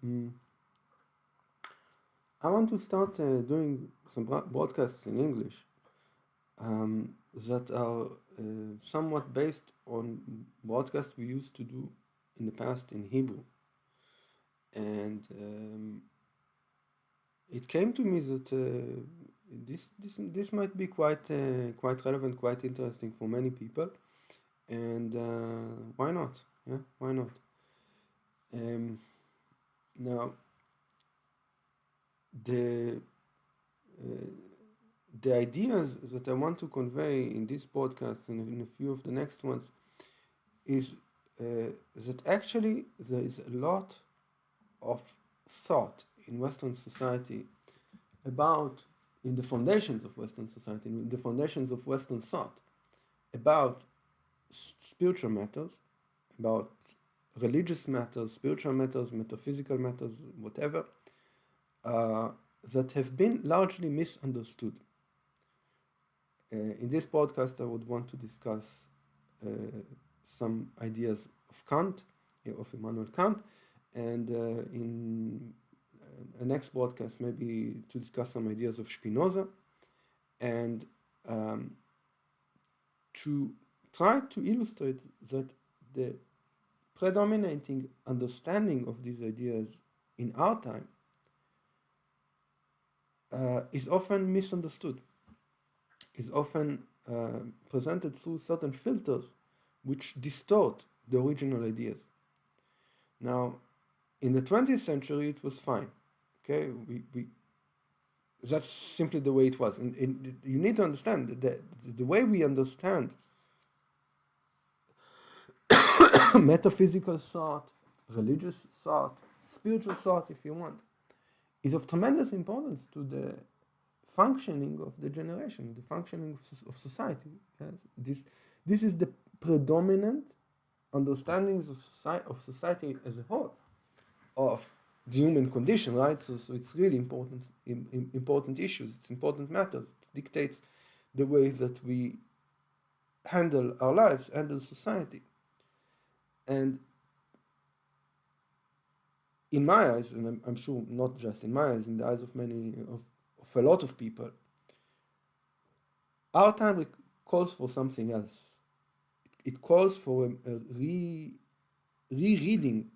Mm. I want to start doing some broadcasts in English that are somewhat based on broadcasts we used to do in the past in Hebrew. And it came to me that this might be quite relevant, quite interesting for many people. And why not? Yeah, why not? Now, the ideas that I want to convey in this podcast and in a few of the next ones is that actually there is a lot of thought in Western society about, in the foundations of Western society, in the foundations of Western thought, about spiritual matters, about religious matters, spiritual matters, metaphysical matters, whatever, that have been largely misunderstood. In this podcast, I would want to discuss some ideas of Kant, of Immanuel Kant, and in a next podcast, maybe to discuss some ideas of Spinoza, and to try to illustrate that the predominating understanding of these ideas in our time is often misunderstood, is often presented through certain filters which distort the original ideas. Now, in the 20th century, it was fine. Okay, that's simply the way it was. And you need to understand that the way we understand metaphysical thought, religious thought, spiritual thought, if you want, is of tremendous importance to the functioning of the generation, the functioning of society. Yes? This is the predominant understandings of society as a whole, of the human condition, right? So it's really important issues, it's important matters. It dictates the way that we handle our lives, handle society. And in my eyes, and I'm sure not just in my eyes, in the eyes of a lot of people, our time calls for something else. It calls for a rereading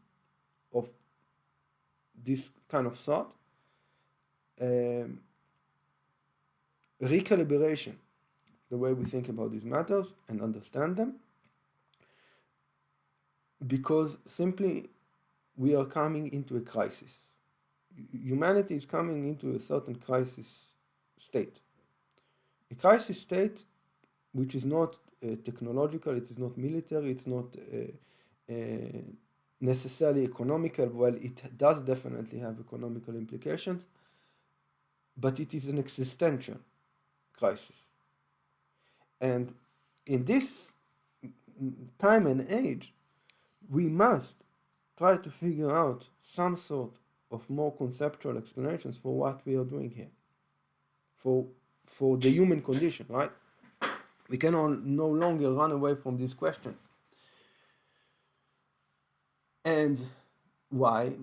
of this kind of thought, recalibration, the way we think about these matters and understand them, because simply we are coming into a crisis. Humanity is coming into a certain crisis state. A crisis state which is not technological, it is not military, it's not necessarily economical. Well, it does definitely have economical implications, but it is an existential crisis. And in this time and age, we must try to figure out some sort of more conceptual explanations for what we are doing here, for the human condition, right? We cannot no longer run away from these questions. And why?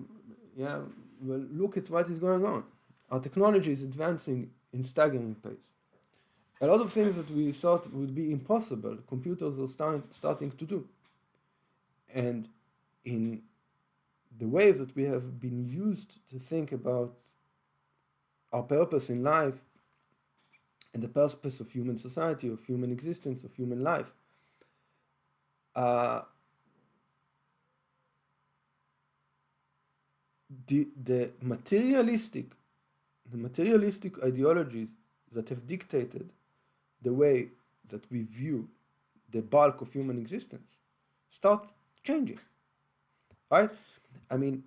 Yeah, well, look at what is going on. Our technology is advancing in staggering pace. A lot of things that we thought would be impossible, computers are starting to do. And in the way that we have been used to think about our purpose in life and the purpose of human society, of human existence, of human life, the materialistic ideologies that have dictated the way that we view the bulk of human existence start changing, right? I mean,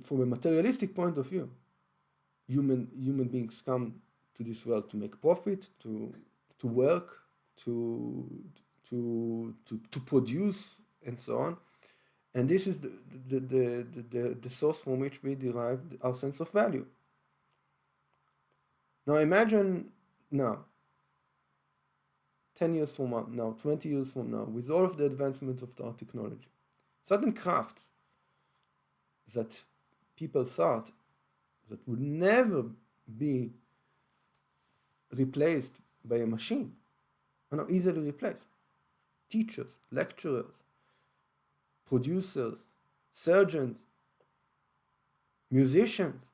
from a materialistic point of view, human beings come to this world to make profit, to work, to produce, and so on. And this is the source from which we derive our sense of value. Now imagine now, 10 years from now, 20 years from now, with all of the advancements of our technology, certain crafts that people thought that would never be replaced by a machine are now easily replaced. Teachers, lecturers, producers, surgeons, musicians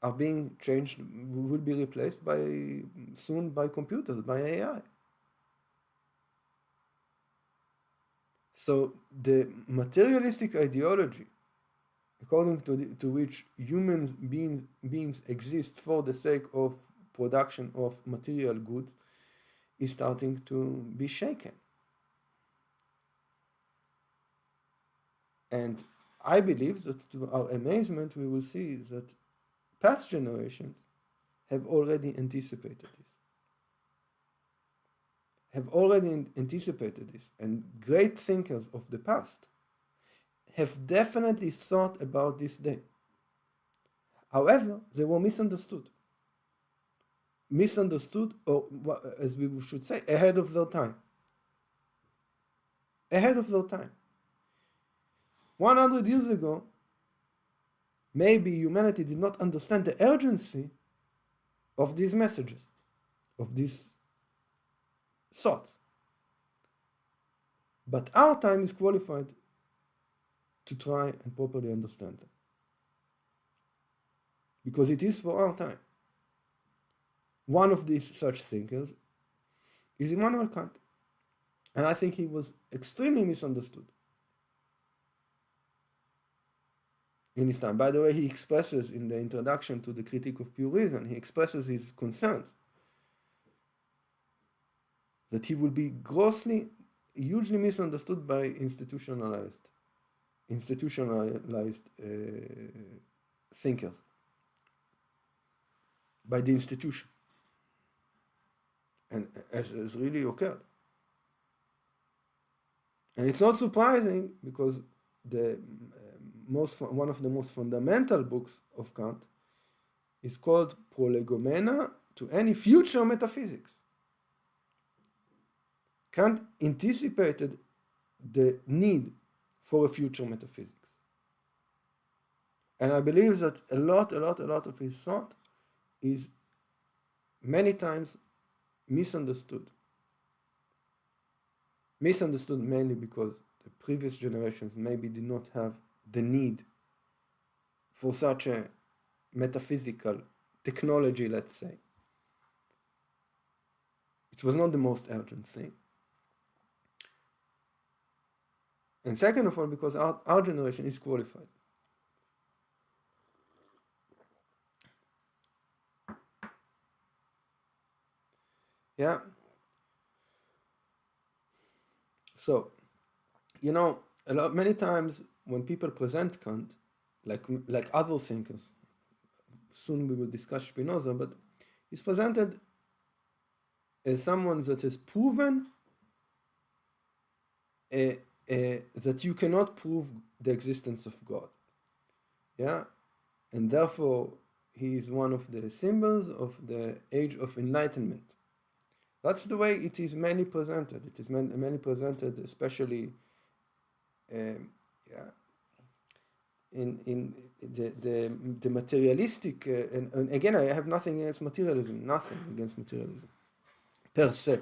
are being changed, will be replaced soon by computers, by AI. So the materialistic ideology, according to which beings exist for the sake of production of material goods, is starting to be shaken. And I believe that to our amazement, we will see that past generations have already anticipated this. And great thinkers of the past have definitely thought about this day. However, they were misunderstood, or as we should say, ahead of their time. 100 years ago, maybe humanity did not understand the urgency of these messages, of these thoughts. But our time is qualified to try and properly understand them, because it is for our time. One of these such thinkers is Immanuel Kant, and I think he was extremely misunderstood in his time. By the way, he expresses in the introduction to the Critique of Pure Reason, he expresses his concerns that he will be hugely misunderstood by institutionalized thinkers, by the institution, and as really occurred. And it's not surprising, because one of the most fundamental books of Kant is called Prolegomena to any future metaphysics. Kant anticipated the need for a future metaphysics. And I believe that a lot of his thought is many times misunderstood. Misunderstood mainly because the previous generations maybe did not have the need for such a metaphysical technology, let's say. It was not the most urgent thing. And second of all, because our generation is qualified. Yeah. So, many times when people present Kant, like other thinkers, soon we will discuss Spinoza, but he's presented as someone that has proven that you cannot prove the existence of God. Yeah, and therefore he is one of the symbols of the age of enlightenment. That's the way it is mainly presented. It is mainly presented, especially in the materialistic. And again, I have nothing against materialism. Per se.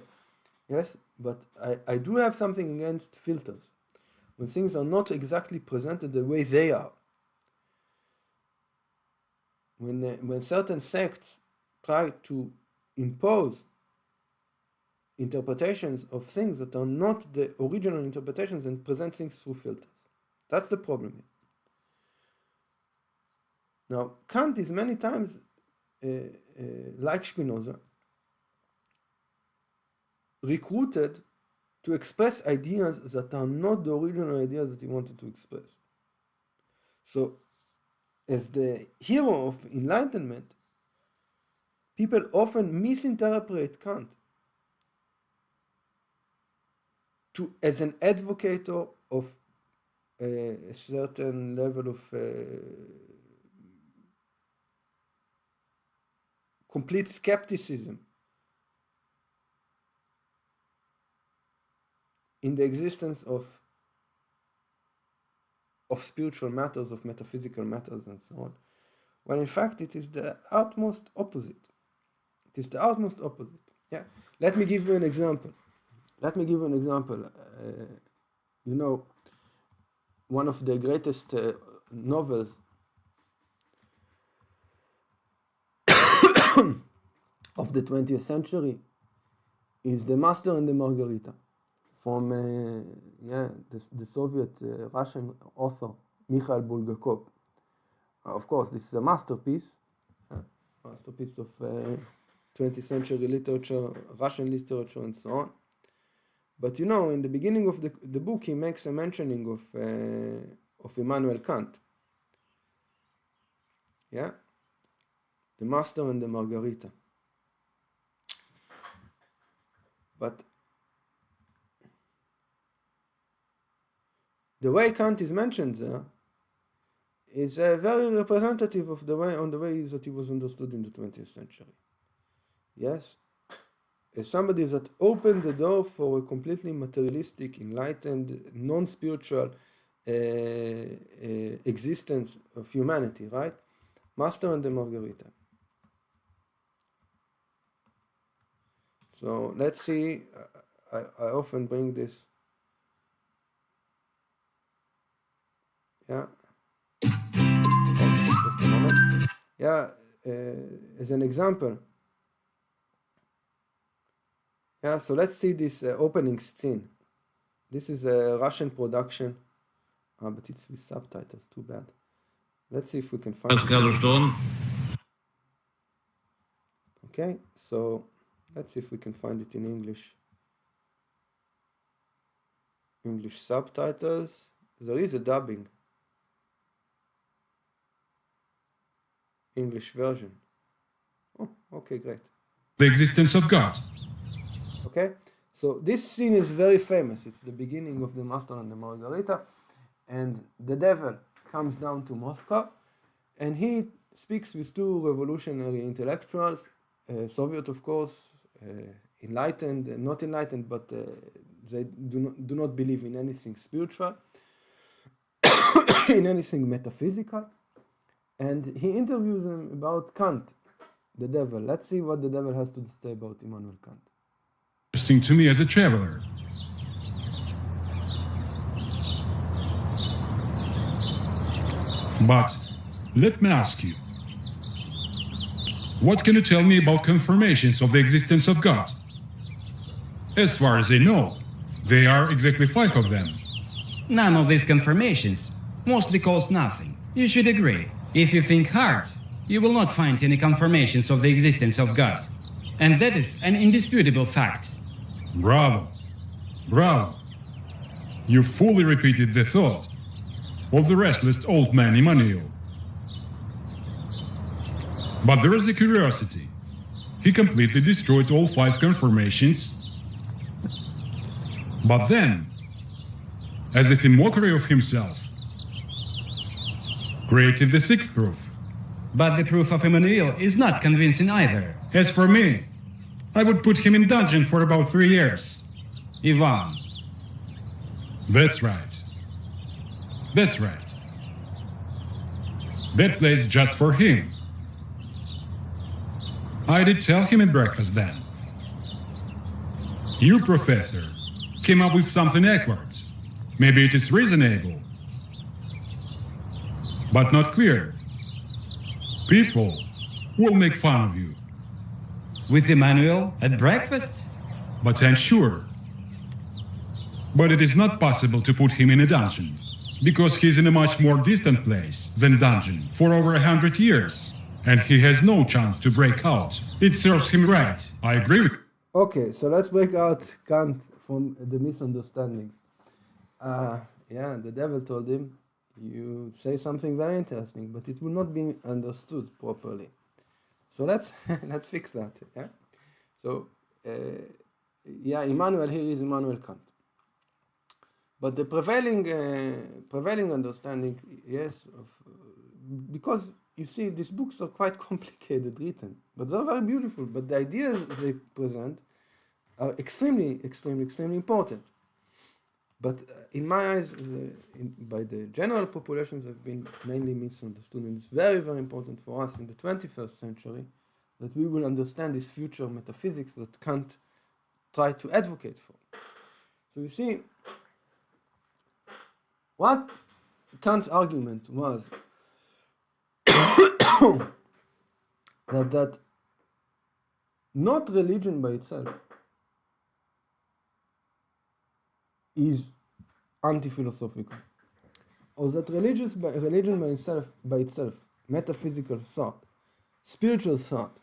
Yes, but I do have something against filters. When things are not exactly presented the way they are. When certain sects try to impose interpretations of things that are not the original interpretations and present things through filters. That's the problem here. Now, Kant is many times, like Spinoza, recruited to express ideas that are not the original ideas that he wanted to express. So, as the hero of enlightenment, people often misinterpret Kant as an advocate of a certain level of complete skepticism in the existence of of spiritual matters, of metaphysical matters, and so on. Well, in fact, it is the utmost opposite. It is the utmost opposite. Yeah. Let me give you an example. You know, one of the greatest novels of the 20th century is The Master and the Margarita from the Soviet Russian author Mikhail Bulgakov. Of course, this is a masterpiece of 20th century literature, Russian literature, and so on. But you know, in the beginning of the book, he makes a mentioning of Immanuel Kant. Yeah, The Master and the Margarita. But the way Kant is mentioned there is very representative of the way that he was understood in the 20th century. Yes, as somebody that opened the door for a completely materialistic, enlightened, non-spiritual existence of humanity, right? Master and the Margarita. So let's see, I often bring this. Yeah. Just a moment. Yeah, as an example. Yeah, so let's see this opening scene. This is a Russian production, but it's with subtitles, too bad. Let's see if we can find it. Okay, so let's see if we can find it in English. English subtitles. There is a dubbing. English version. Oh, okay, great. The existence of God. Okay, so this scene is very famous. It's the beginning of The Master and the Margarita, and the devil comes down to Moscow, and he speaks with two revolutionary intellectuals, Soviet, of course, enlightened, not enlightened, but they do not believe in anything spiritual, in anything metaphysical, and he interviews them about Kant, the devil. Let's see what the devil has to say about Immanuel Kant. Interesting to me as a traveler. But let me ask you, what can you tell me about confirmations of the existence of God? As far as I know, there are exactly 5 of them. None of these confirmations mostly cost nothing. You should agree. If you think hard, you will not find any confirmations of the existence of God. And that is an indisputable fact. Bravo! Bravo! You fully repeated the thought of the restless old man Immanuel. But there is a curiosity. He completely destroyed all 5 confirmations, but then, as if in mockery of himself, created the 6th proof. But the proof of Emmanuel is not convincing either. As for me, I would put him in dungeon for about 3 years. Ivan. That's right. That's right. That place just for him. I did tell him at breakfast then. You, Professor, came up with something awkward. Maybe it is reasonable, but not clear. People will make fun of you. With Emmanuel at breakfast? But I'm sure. But it is not possible to put him in a dungeon, because he's in a much more distant place than dungeon for over 100 years, and he has no chance to break out. It serves him right. I agree with you. Okay, so let's break out Kant from the misunderstandings. The devil told him, you say something very interesting, but it will not be understood properly. So let's fix that. Yeah. So Immanuel here is Immanuel Kant. But the prevailing understanding, yes, because you see these books are quite complicated written, but they're very beautiful. But the ideas they present are extremely important. But in my eyes, by the general populations, have been mainly misunderstood. And it's very, very important for us in the 21st century that we will understand this future metaphysics that Kant tried to advocate for. So you see, what Kant's argument was that not religion by itself is anti-philosophical, or that religion by itself, metaphysical thought, spiritual thought,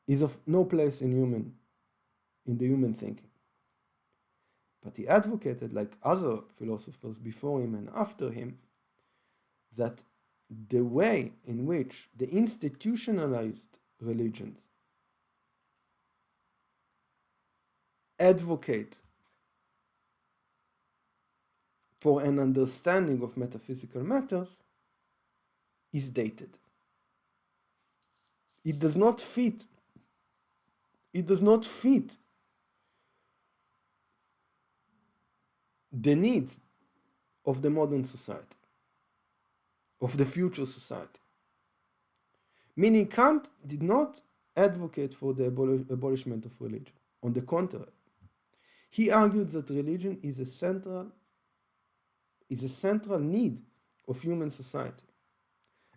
is of no place in the human thinking. But he advocated, like other philosophers before him and after him, that the way in which the institutionalized religions advocate for an understanding of metaphysical matters is dated. It does not fit. It does not fit the needs of the modern society, of the future society. Meaning Kant did not advocate for the abolishment of religion. On the contrary, he argued that religion is a central need of human society.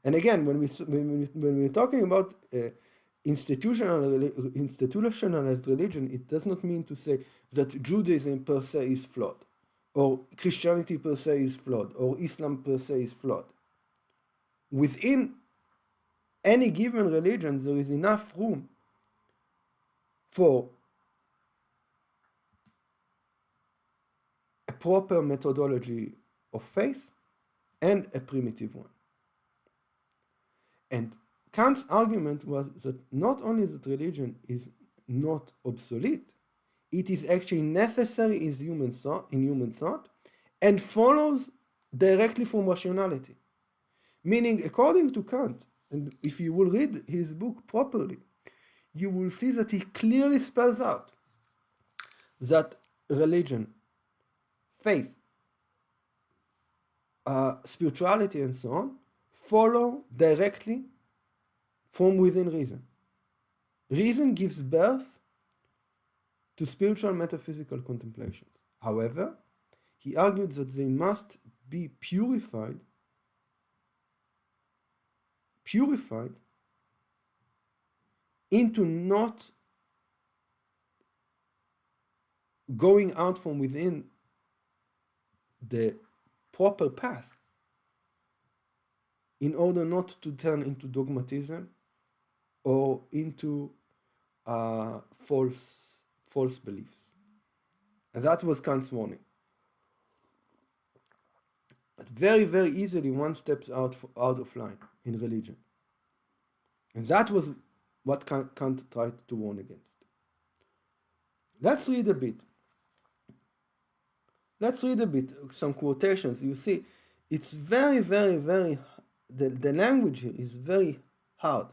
And again, when we're talking about institutionalized religion, it does not mean to say that Judaism per se is flawed, or Christianity per se is flawed, or Islam per se is flawed. Within any given religion, there is enough room for a proper methodology of faith and a primitive one. And Kant's argument was that not only that religion is not obsolete, it is actually necessary in human thought and follows directly from rationality. Meaning, according to Kant, and if you will read his book properly, you will see that he clearly spells out that religion, faith, spirituality, and so on, follow directly from within reason. Reason gives birth to spiritual metaphysical contemplations. However, he argued that they must be purified into not going out from within the proper path, in order not to turn into dogmatism or into false beliefs. And that was Kant's warning. But very, very easily one steps out of line in religion. And that was what Kant tried to warn against. Let's read a bit. Some quotations. You see, it's very, very, very, the language here is very hard.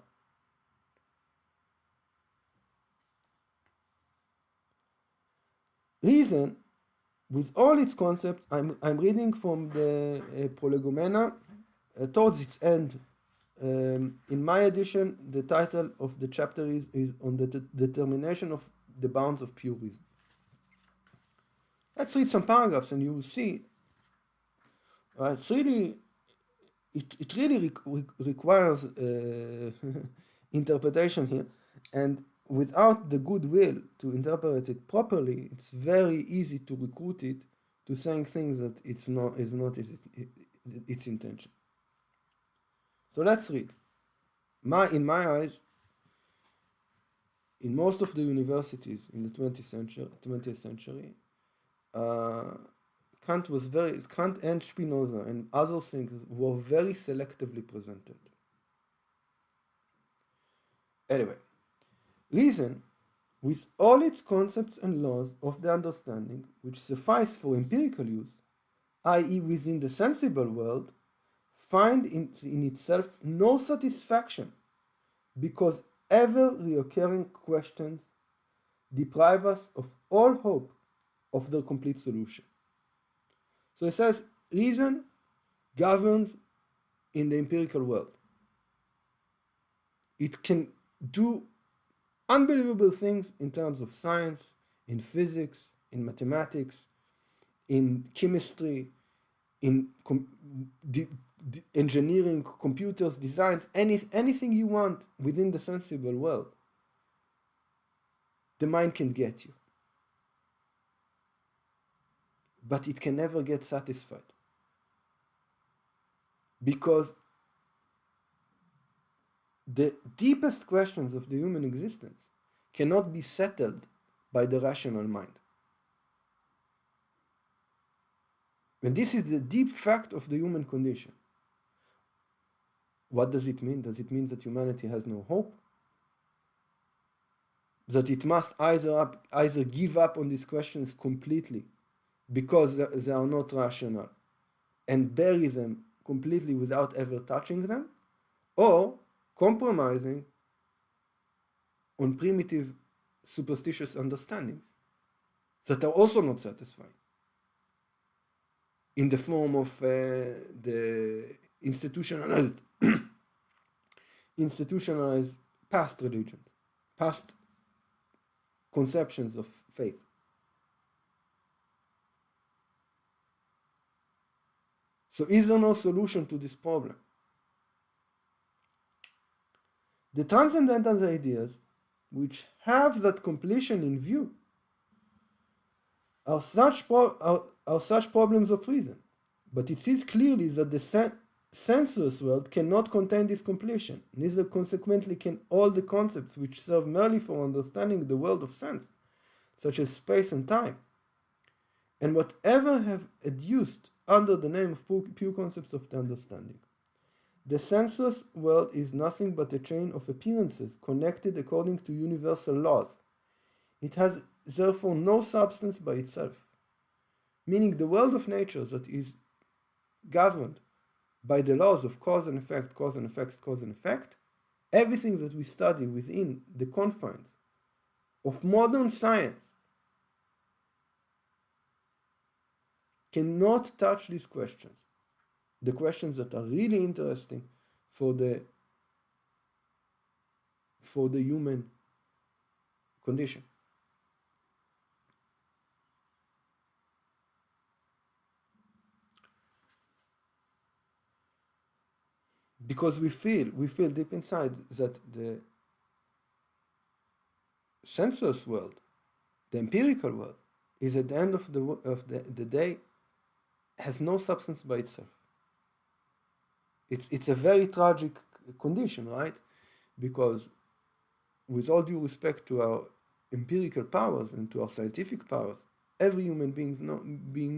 Reason, with all its concepts, I'm reading from the Prolegomena towards its end. In my edition, the title of the chapter is on the determination of the bounds of pure reason. Let's read some paragraphs and you will see. It really requires interpretation here, and without the goodwill to interpret it properly, it's very easy to recruit it to saying things that is not its intention. So let's read. In my eyes, in most of the universities in the 20th century, Kant and Spinoza and other thinkers were very selectively presented. Anyway, reason, with all its concepts and laws of the understanding, which suffice for empirical use, i.e. within the sensible world, find in itself no satisfaction, because ever recurring questions deprive us of all hope of their complete solution. So he says reason governs in the empirical world. It can do unbelievable things in terms of science, in physics, in mathematics, in chemistry, in engineering, computers, designs, anything you want within the sensible world. The mind can get you. But it can never get satisfied. Because the deepest questions of the human existence cannot be settled by the rational mind. And this is the deep fact of the human condition. What does it mean? Does it mean that humanity has no hope? That it must either give up on these questions completely because they are not rational and bury them completely without ever touching them, or compromising on primitive superstitious understandings that are also not satisfying in the form of the institutionalized past religions, past conceptions of faith. So is there no solution to this problem? The transcendental ideas, which have that completion in view, are such problems of reason. But it sees clearly that the sensuous world cannot contain this completion, neither consequently can all the concepts which serve merely for understanding the world of sense, such as space and time, and whatever have adduced under the name of pure concepts of the understanding. The sensuous world is nothing but a chain of appearances connected according to universal laws. It has therefore no substance by itself, meaning the world of nature that is governed by the laws of cause and effect, cause and effect, cause and effect, everything that we study within the confines of modern science cannot touch these questions, the questions that are really interesting for the human condition. Because we feel deep inside that the sensuous world, the empirical world, is at the end of the day has no substance by itself. It's a very tragic condition, right? Because with all due respect to our empirical powers and to our scientific powers, every human being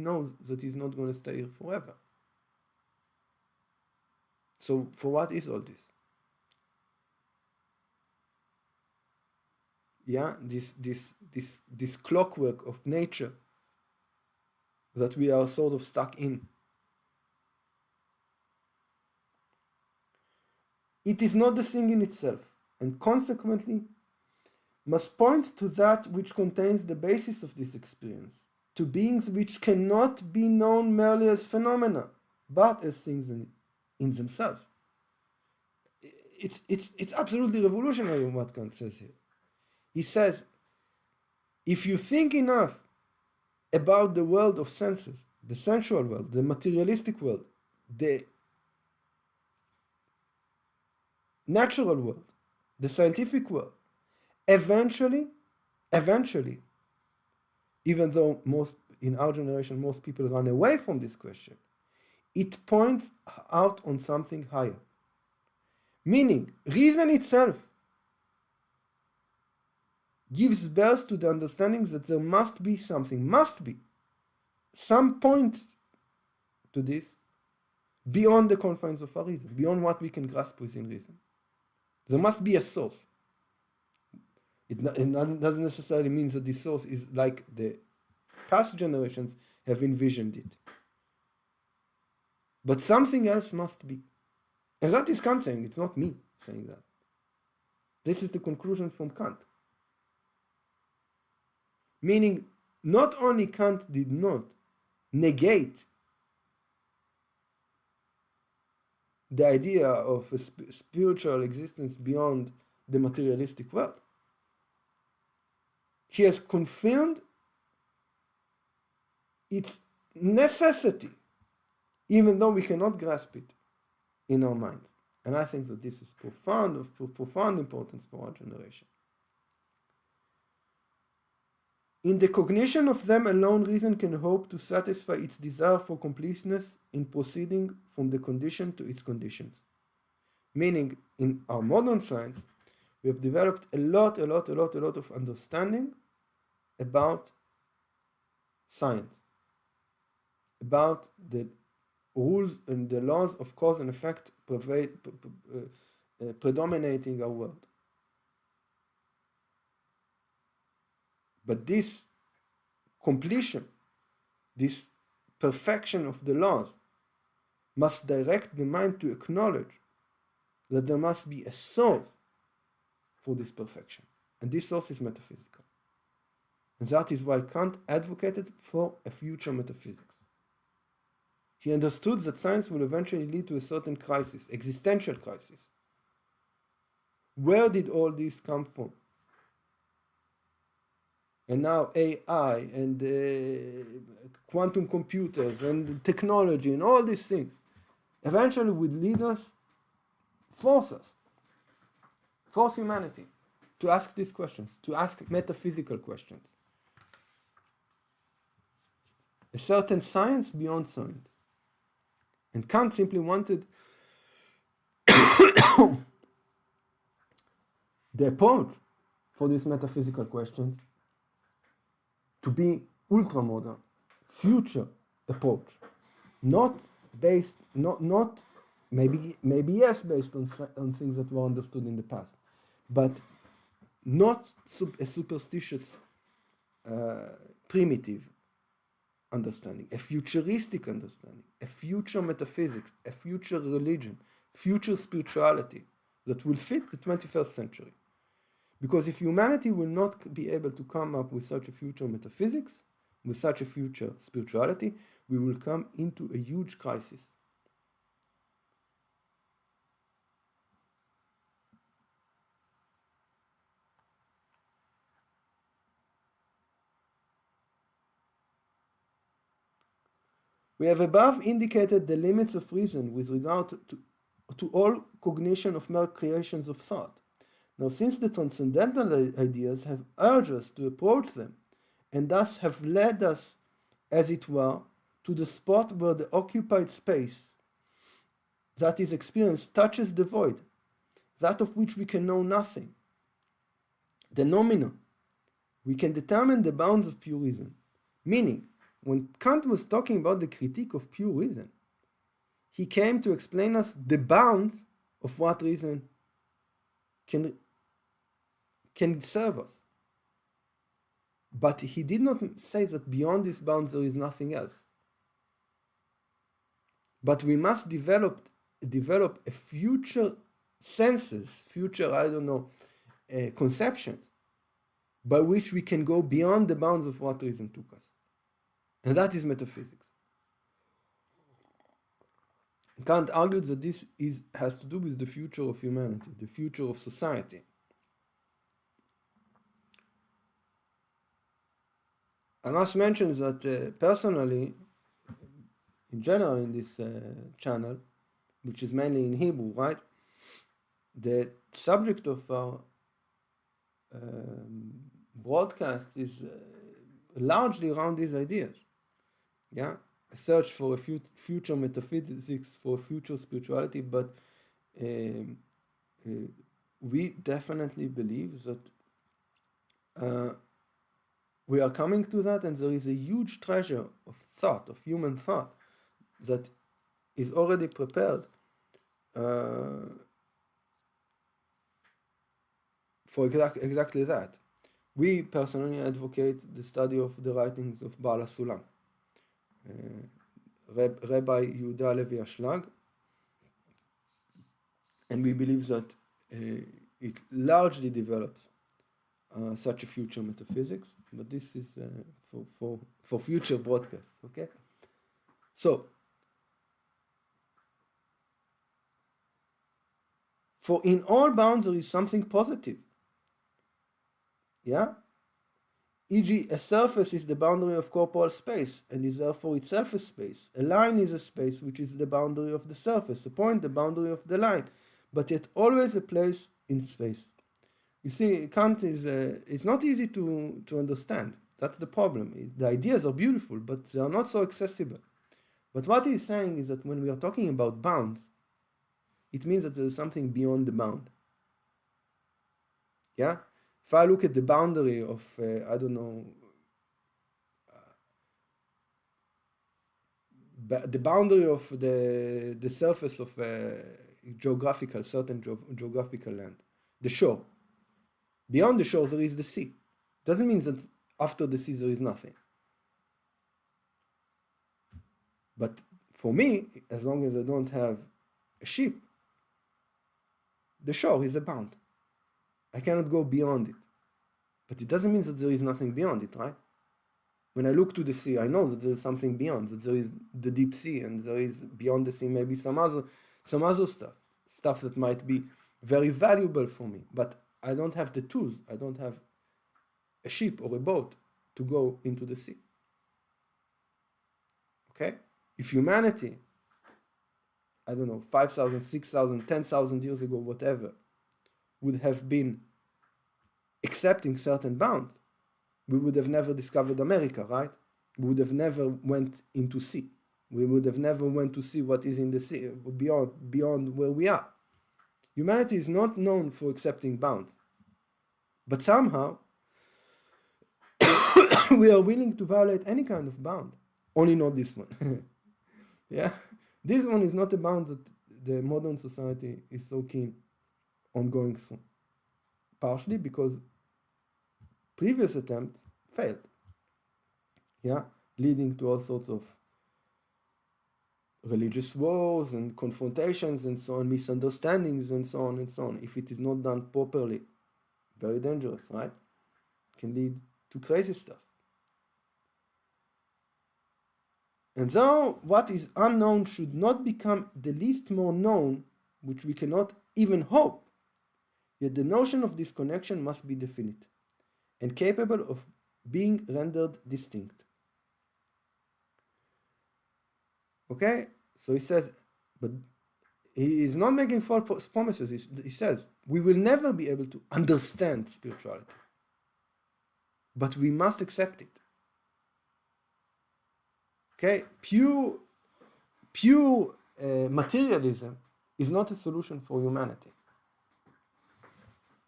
knows that he's not going to stay here forever. So for what is all this? Yeah, this clockwork of nature that we are sort of stuck in. It is not the thing in itself, and consequently must point to that which contains the basis of this experience, to beings which cannot be known merely as phenomena, but as things in themselves. It's absolutely revolutionary what Kant says here. He says, if you think enough about the world of senses, the sensual world, the materialistic world, the natural world, the scientific world, eventually, even though in our generation most people run away from this question, it points out on something higher. Meaning, reason itself gives birth to the understanding that there must be some point to this beyond the confines of our reason, beyond what we can grasp within reason. There must be a source. It doesn't necessarily mean that this source is like the past generations have envisioned it. But something else must be. And that is Kant saying, it's not me saying that. This is the conclusion from Kant. Meaning, not only Kant did not negate the idea of a spiritual existence beyond the materialistic world. He has confirmed its necessity, even though we cannot grasp it in our mind. And I think that this is of profound importance for our generation. In the cognition of them alone, reason can hope to satisfy its desire for completeness in proceeding from the condition to its conditions. Meaning, in our modern science, we have developed a lot of understanding about science, about the rules and the laws of cause and effect predominating our world. But this completion, this perfection of the laws, must direct the mind to acknowledge that there must be a source for this perfection. And this source is metaphysical. And that is why Kant advocated for a future metaphysics. He understood that science will eventually lead to a certain crisis, existential crisis. Where did all this come from? And now AI and quantum computers and technology and all these things eventually would lead us, force humanity to ask these questions, to ask metaphysical questions. A certain science beyond science. And Kant simply wanted the approach for these metaphysical questions to be ultra-modern, future approach, not based, not maybe yes, based on things that were understood in the past, but not a superstitious, primitive understanding, a futuristic understanding, a future metaphysics, a future religion, future spirituality that will fit the 21st century. Because if humanity will not be able to come up with such a future metaphysics, with such a future spirituality, we will come into a huge crisis. We have above indicated the limits of reason with regard to all cognition of mere creations of thought. Now, since the transcendental ideas have urged us to approach them, and thus have led us, as it were, to the spot where the occupied space that is experienced touches the void, that of which we can know nothing, the nominal, we can determine the bounds of pure reason. Meaning, when Kant was talking about the critique of pure reason, he came to explain us the bounds of what reason can serve us. But he did not say that beyond these bounds there is nothing else. But we must develop a future senses, future, conceptions, by which we can go beyond the bounds of what reason took us. And that is metaphysics. Kant argued that this has to do with the future of humanity, the future of society. I must mention that personally, in general in this channel, which is mainly in Hebrew, right? The subject of our broadcast is largely around these ideas. Yeah, a search for a future metaphysics, for future spirituality, but we definitely believe that we are coming to that, and there is a huge treasure of thought, of human thought, that is already prepared for exactly that. We personally advocate the study of the writings of Baal HaSulam, Rabbi Yehuda Levi Ashlag, and we believe that it largely develops such a future metaphysics, but this is for future broadcasts, okay? So, For in all bounds there is something positive. Yeah? E.g., a surface is the boundary of corporal space and is therefore itself a space. A line is a space which is the boundary of the surface, a point the boundary of the line, but yet always a place in space. You see, Kant is it's not easy to understand. That's the problem. The ideas are beautiful, but they are not so accessible. But what he's saying is that when we are talking about bounds, it means that there is something beyond the bound. Yeah? If I look at the boundary of, I don't know, the boundary of the surface of certain geographical land, the shore. Beyond the shore there is the sea. Doesn't mean that after the sea there is nothing. But for me, as long as I don't have a ship, the shore is a bound. I cannot go beyond it. But it doesn't mean that there is nothing beyond it, right? When I look to the sea, I know that there is something beyond, that there is the deep sea, and there is beyond the sea maybe some other stuff that might be very valuable for me. But I don't have the tools. I don't have a ship or a boat to go into the sea. Okay? If humanity, I don't know, 5,000, 6,000, 10,000 years ago, whatever, would have been accepting certain bounds, we would have never discovered America, right? We would have never went into sea. We would have never went to see what is in the sea, beyond where we are. Humanity is not known for accepting bounds. But somehow, we are willing to violate any kind of bound. Only not this one. Yeah? This one is not a bound that the modern society is so keen on going through. Partially because previous attempts failed. Yeah? Leading to all sorts of religious wars and confrontations and so on, misunderstandings and so on and so on. If it is not done properly, very dangerous, right? Can lead to crazy stuff. And though what is unknown should not become the least more known, which we cannot even hope, yet the notion of disconnection must be definite and capable of being rendered distinct. Okay? So he says, but he is not making false promises. He says, we will never be able to understand spirituality, but we must accept it. Okay? Pure materialism is not a solution for humanity.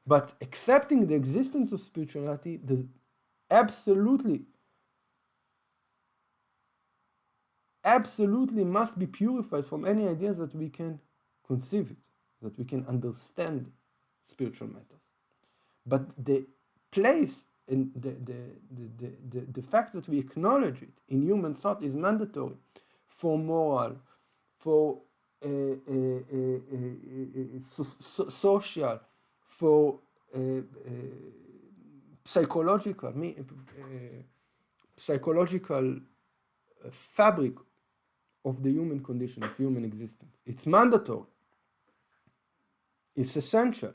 But accepting the existence of spirituality does absolutely must be purified from any ideas that we can conceive it, that we can understand spiritual matters. But the place and the fact that we acknowledge it in human thought is mandatory for moral, for social, for psychological fabric of the human condition, of human existence. It's mandatory. It's essential.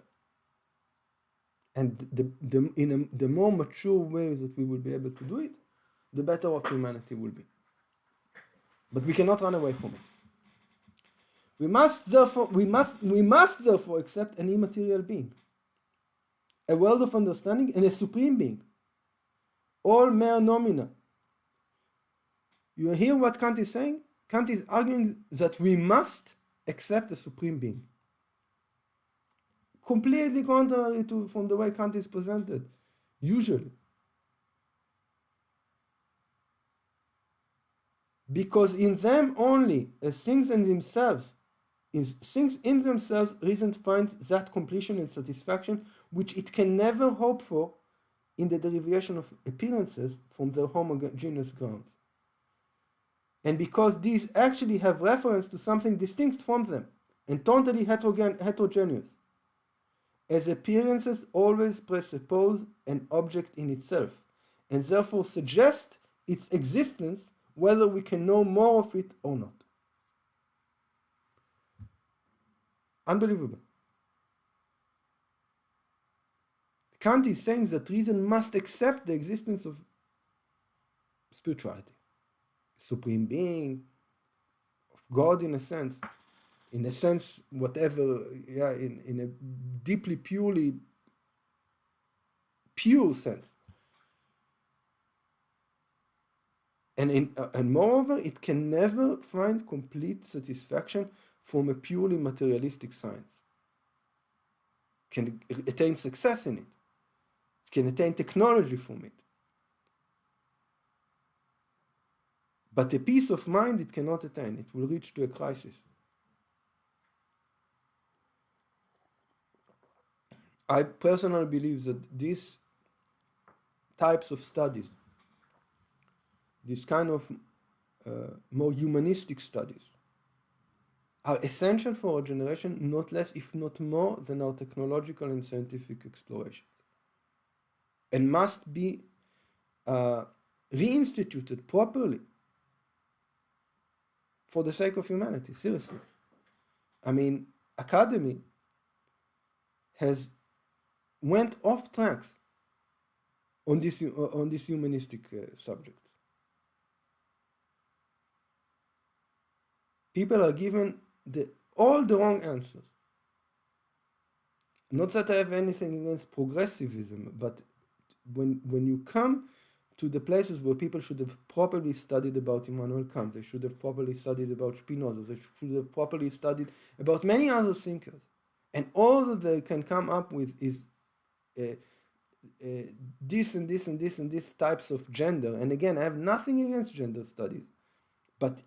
And the more mature ways that we will be able to do it, the better off humanity will be. But we cannot run away from it. We must therefore accept an immaterial being, a world of understanding, and a supreme being, all mere noumena. You hear what Kant is saying? Kant is arguing that we must accept a supreme being. Completely contrary from the way Kant is presented, usually. Because in them only, as things in themselves, reason finds that completion and satisfaction which it can never hope for in the derivation of appearances from their homogeneous grounds. And because these actually have reference to something distinct from them and totally heterogeneous, as appearances always presuppose an object in itself, and therefore suggest its existence whether we can know more of it or not. Unbelievable. Kant is saying that reason must accept the existence of spirituality, supreme being, of God in a sense, whatever, in a deeply, purely pure sense. And moreover, it can never find complete satisfaction from a purely materialistic science. Can attain success in it. Can attain technology from it. But a peace of mind it cannot attain. It will reach to a crisis. I personally believe that these types of studies, this kind of more humanistic studies, are essential for our generation, not less, if not more, than our technological and scientific explorations, and must be reinstituted properly for the sake of humanity, seriously. I mean, academy has went off tracks on this humanistic subject. People are given all the wrong answers. Not that I have anything against progressivism, but when you come to the places where people should have properly studied about Immanuel Kant, they should have properly studied about Spinoza, they should have properly studied about many other thinkers, and all that they can come up with is this and this and this and this types of gender. And again, I have nothing against gender studies, but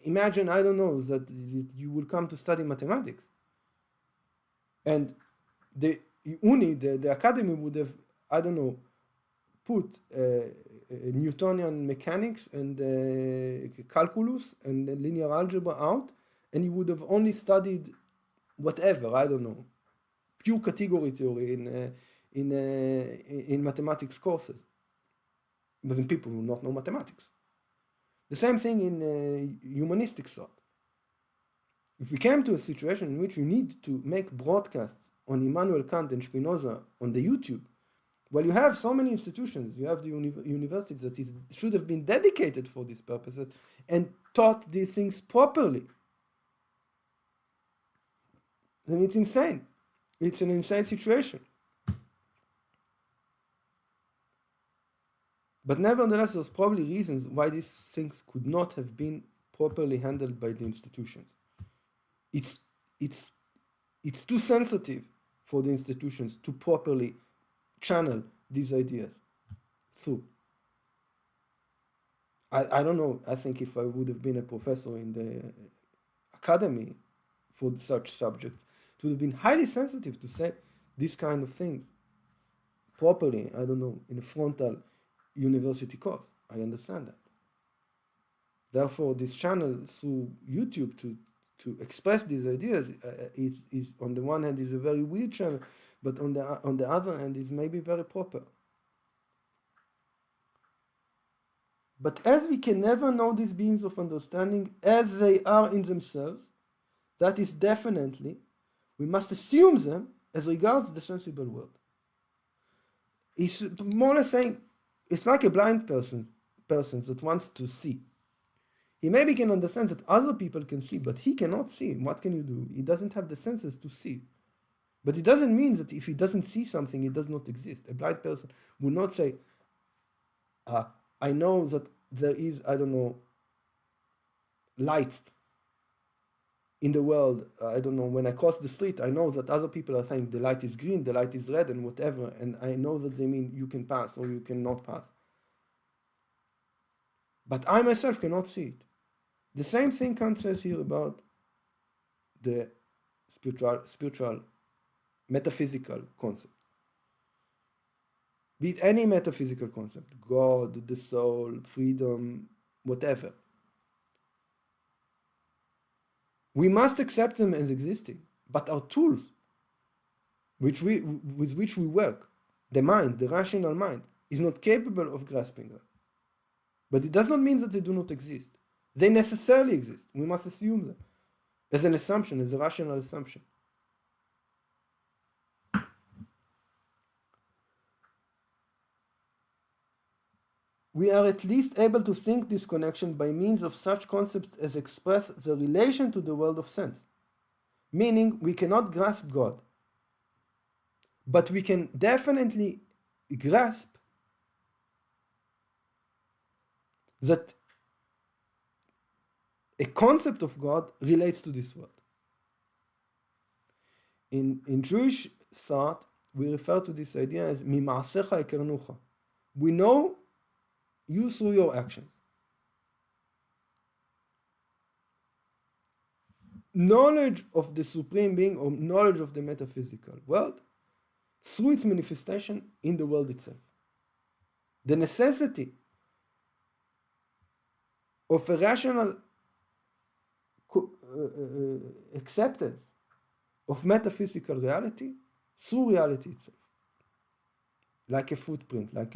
imagine, I don't know, that you will come to study mathematics, and the academy would have, I don't know, put Newtonian mechanics and calculus and linear algebra out, and you would have only studied whatever, I don't know, pure category theory in mathematics courses. But then people will not know mathematics. The same thing in humanistic thought. If we came to a situation in which you need to make broadcasts on Immanuel Kant and Spinoza on the YouTube, well, you have so many institutions, you have the universities that should have been dedicated for these purposes and taught these things properly. Then it's insane. It's an insane situation. But nevertheless, there's probably reasons why these things could not have been properly handled by the institutions. It's too sensitive for the institutions to properly channel these ideas through. I don't know, I think if I would have been a professor in the academy for such subjects, it would have been highly sensitive to say these kind of things properly, I don't know, in a frontal university course. I understand that. Therefore, this channel through YouTube to express these ideas is on the one hand is a very weird channel, but on the other hand is maybe very proper. But as we can never know these beings of understanding as they are in themselves, that is definitely, we must assume them as regards the sensible world. It's more or less saying, it's like a blind person that wants to see. He maybe can understand that other people can see, but he cannot see. What can you do? He doesn't have the senses to see. But it doesn't mean that if he doesn't see something, it does not exist. A blind person will not say, I know that there is, I don't know, light in the world. I don't know, when I cross the street, I know that other people are saying the light is green, the light is red, and whatever, and I know that they mean you can pass or you cannot pass. But I myself cannot see it. The same thing Kant says here about the spiritual, metaphysical concept. Be it any metaphysical concept, God, the soul, freedom, whatever. We must accept them as existing, but our tools, with which we work, the mind, the rational mind, is not capable of grasping them. But it does not mean that they do not exist. They necessarily exist. We must assume them as an assumption, as a rational assumption. we are at least able to think this connection by means of such concepts as express the relation to the world of sense. Meaning, we cannot grasp God, but we can definitely grasp that a concept of God relates to this world. In Jewish thought, we refer to this idea as mima'asecha ekernucha. We know you through your actions. Knowledge of the Supreme Being or knowledge of the metaphysical world through its manifestation in the world itself. The necessity of a rational acceptance of metaphysical reality through reality itself, like a footprint, like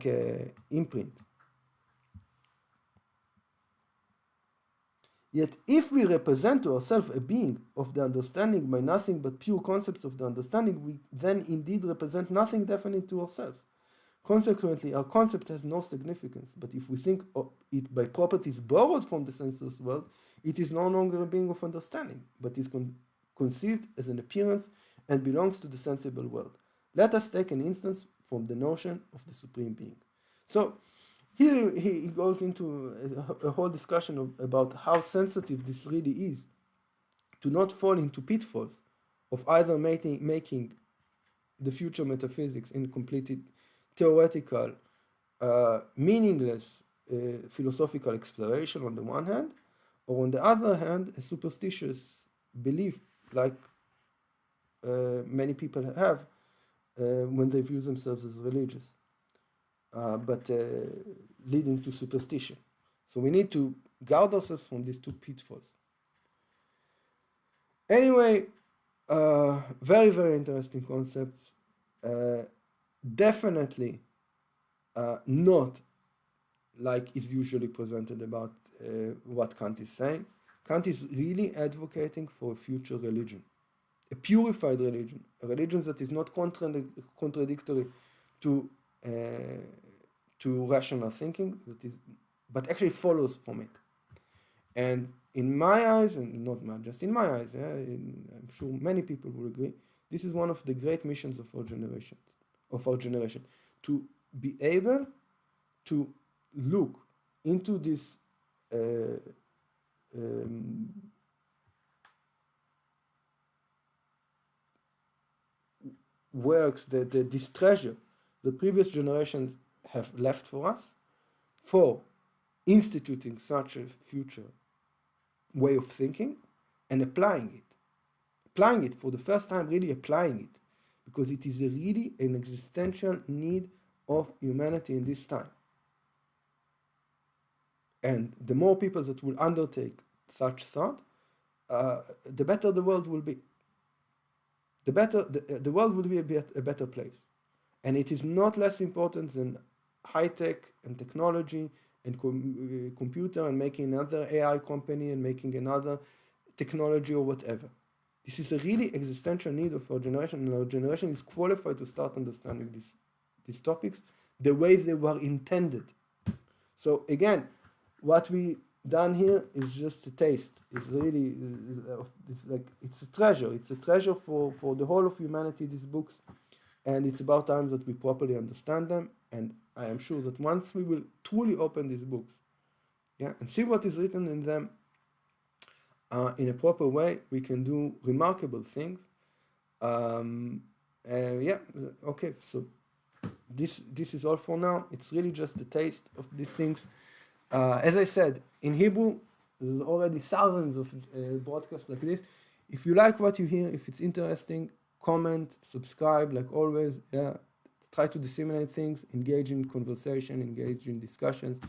a imprint. Yet if we represent to ourselves a being of the understanding by nothing but pure concepts of the understanding, we then indeed represent nothing definite to ourselves. Consequently, our concept has no significance, but if we think of it by properties borrowed from the sensuous world, it is no longer a being of understanding, but is conceived as an appearance and belongs to the sensible world. Let us take an instance from the notion of the Supreme Being. So, here he goes into a whole discussion about how sensitive this really is to not fall into pitfalls of either making the future metaphysics in completely theoretical, meaningless philosophical exploration on the one hand, or on the other hand, a superstitious belief like many people have when they view themselves as religious. But leading to superstition. So we need to guard ourselves from these two pitfalls. Anyway, very, very interesting concepts. Definitely not like is usually presented about what Kant is saying. Kant is really advocating for a future religion, a purified religion, a religion that is not contradictory to rational thinking, but actually follows from it. And in my eyes, and not just in my eyes, I'm sure many people will agree, this is one of the great missions of our generation, to be able to look into this works, this treasure the previous generations have left for us, for instituting such a future way of thinking and applying it for the first time, really applying it, because it is really an existential need of humanity in this time. And the more people that will undertake such thought, the better the world will be. The world will be a better place. And it is not less important than high-tech and technology and computer and making another AI company and making another technology or whatever. This is a really existential need of our generation, and our generation is qualified to start understanding these topics the way they were intended. So again, what we done here is just a taste. It's really, it's a treasure. It's a treasure for the whole of humanity, these books. And it's about time that we properly understand them. And I am sure that once we will truly open these books, and see what is written in them in a proper way, we can do remarkable things. Okay, so this is all for now. It's really just a taste of these things. As I said, in Hebrew, there's already thousands of broadcasts like this. If you like what you hear, if it's interesting, comment, subscribe, like always. Try to disseminate things, engage in conversation, engage in discussions.